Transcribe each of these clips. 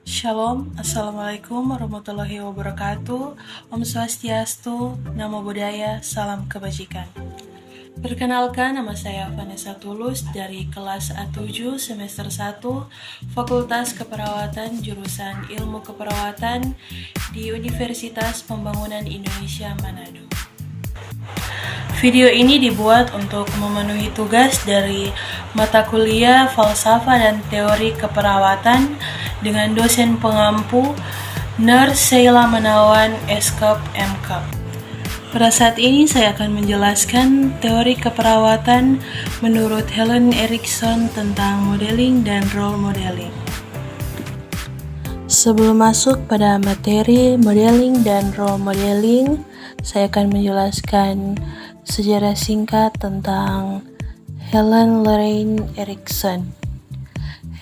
Shalom, Assalamualaikum warahmatullahi wabarakatuh. Om Swastiastu, Namo Buddhaya, Salam Kebajikan. Perkenalkan, nama saya Vanessa Tulus dari kelas A7 semester 1 Fakultas Keperawatan jurusan Ilmu Keperawatan di Universitas Pembangunan Indonesia Manado. Video ini dibuat untuk memenuhi tugas dari mata kuliah Falsafah dan Teori Keperawatan dengan dosen pengampu Nurse Sheila Menawan, S.Cup, M.Cup. Pada saat ini saya akan menjelaskan teori keperawatan menurut Helen Erickson tentang modeling dan role modeling. Sebelum masuk pada materi modeling dan role modeling, saya akan menjelaskan sejarah singkat tentang Helen Lorraine Erickson.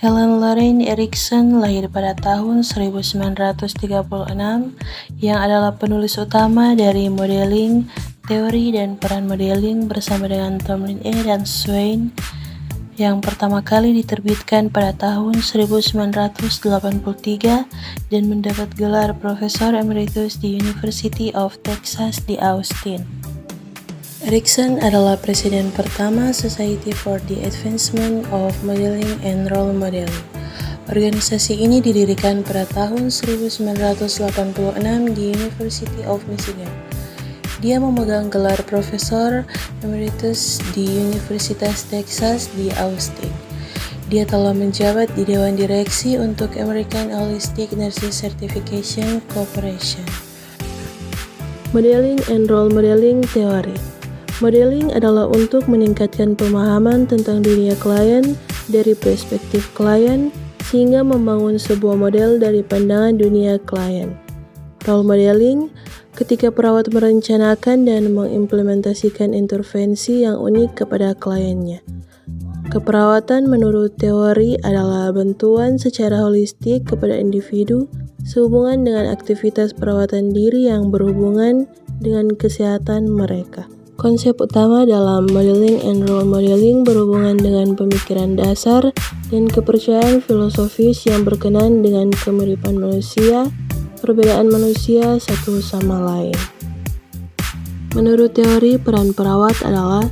Helen Lorraine Erickson lahir pada tahun 1936 yang adalah penulis utama dari modeling, teori dan peran modeling bersama dengan Tomlin A. dan Swain yang pertama kali diterbitkan pada tahun 1983 dan mendapat gelar Profesor Emeritus di University of Texas di Austin. Erickson adalah presiden pertama Society for the Advancement of Modeling and Role Modeling. Organisasi ini didirikan pada tahun 1986 di University of Michigan. Dia memegang gelar Profesor Emeritus di Universitas Texas di Austin. Dia telah menjabat di Dewan Direksi untuk American Holistic Nurses Certification Corporation. Modeling and Role Modeling Theory. Modeling adalah untuk meningkatkan pemahaman tentang dunia klien dari perspektif klien sehingga membangun sebuah model dari pandangan dunia klien. Role modeling ketika perawat merencanakan dan mengimplementasikan intervensi yang unik kepada kliennya. Keperawatan menurut teori adalah bantuan secara holistik kepada individu sehubungan dengan aktivitas perawatan diri yang berhubungan dengan kesehatan mereka. Konsep utama dalam modeling and role modeling berhubungan dengan pemikiran dasar dan kepercayaan filosofis yang berkenaan dengan kemiripan manusia, perbedaan manusia satu sama lain. Menurut teori, peran perawat adalah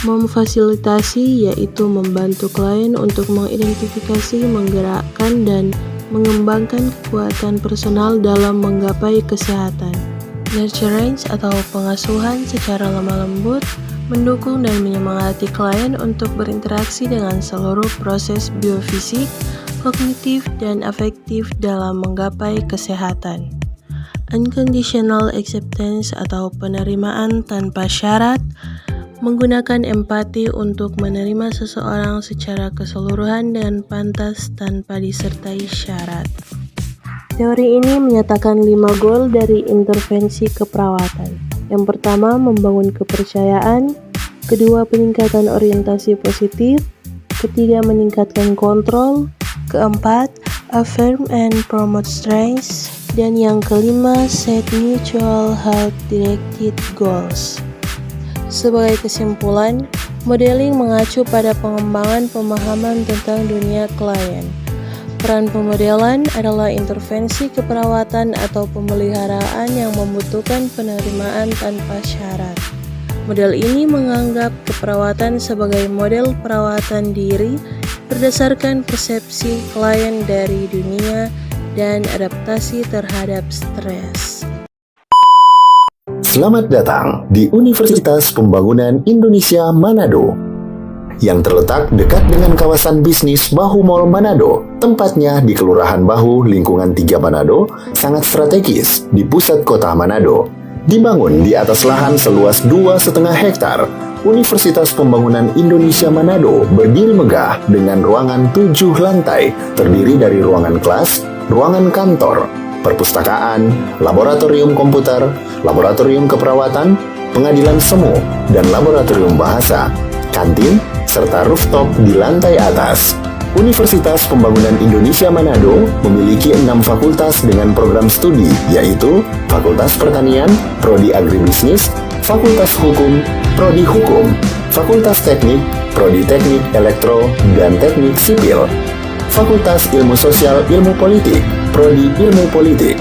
memfasilitasi, yaitu membantu klien untuk mengidentifikasi, menggerakkan, dan mengembangkan kekuatan personal dalam menggapai kesehatan. Nurturance atau pengasuhan secara lemah lembut mendukung dan menyemangati klien untuk berinteraksi dengan seluruh proses biofisik, kognitif, dan afektif dalam menggapai kesehatan. Unconditional acceptance atau penerimaan tanpa syarat menggunakan empati untuk menerima seseorang secara keseluruhan dengan pantas tanpa disertai syarat. Teori ini menyatakan 5 goal dari intervensi keperawatan. Yang pertama, membangun kepercayaan. Kedua, peningkatan orientasi positif. Ketiga, meningkatkan kontrol. Keempat, affirm and promote strengths. Dan yang kelima, set mutual health directed goals. Sebagai kesimpulan, modeling mengacu pada pengembangan pemahaman tentang dunia klien. Peran pemodelan adalah intervensi keperawatan atau pemeliharaan yang membutuhkan penerimaan tanpa syarat. Model ini menganggap keperawatan sebagai model perawatan diri berdasarkan persepsi klien dari dunia dan adaptasi terhadap stres. Selamat datang di Universitas Pembangunan Indonesia Manado yang terletak dekat dengan kawasan bisnis Bahu Mall Manado. Tempatnya di Kelurahan Bahu, Lingkungan 3 Manado, sangat strategis di pusat kota Manado. Dibangun di atas lahan seluas 2,5 hektar, Universitas Pembangunan Indonesia Manado berdiri megah dengan ruangan 7 lantai, terdiri dari ruangan kelas, ruangan kantor, perpustakaan, laboratorium komputer, laboratorium keperawatan, pengadilan semu, dan laboratorium bahasa, kantin, serta rooftop di lantai atas. Universitas Pembangunan Indonesia Manado memiliki 6 fakultas dengan program studi, yaitu Fakultas Pertanian, Prodi Agribisnis, Fakultas Hukum, Prodi Hukum, Fakultas Teknik, Prodi Teknik Elektro dan Teknik Sipil, Fakultas Ilmu Sosial Ilmu Politik, Prodi Ilmu Politik.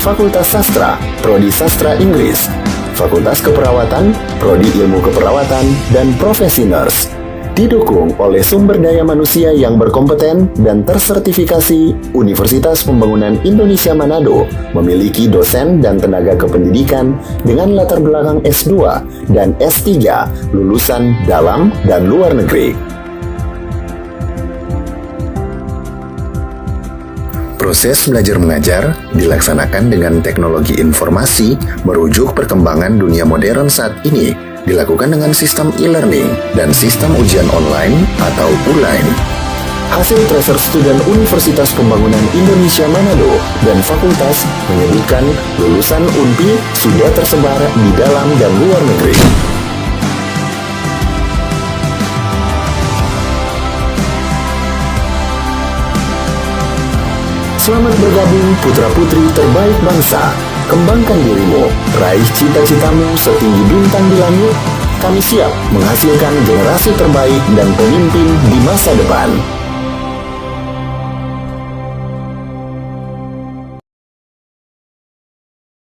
Fakultas Sastra, Prodi Sastra Inggris. Fakultas Keperawatan, Prodi Ilmu Keperawatan, dan Profesi Nurse. Didukung oleh sumber daya manusia yang berkompeten dan tersertifikasi, Universitas Pembangunan Indonesia Manado memiliki dosen dan tenaga kependidikan dengan latar belakang S2 dan S3 lulusan dalam dan luar negeri. Proses belajar-mengajar dilaksanakan dengan teknologi informasi merujuk perkembangan dunia modern saat ini, dilakukan dengan sistem e-learning dan sistem ujian online atau ULAIN. Hasil tracer student Universitas Pembangunan Indonesia Manado dan fakultas menyebutkan lulusan UNPI sudah tersebar di dalam dan luar negeri. Selamat bergabung putra-putri terbaik bangsa. Kembangkan dirimu, raih cita-citamu setinggi bintang di langit. Kami siap menghasilkan generasi terbaik dan pemimpin di masa depan.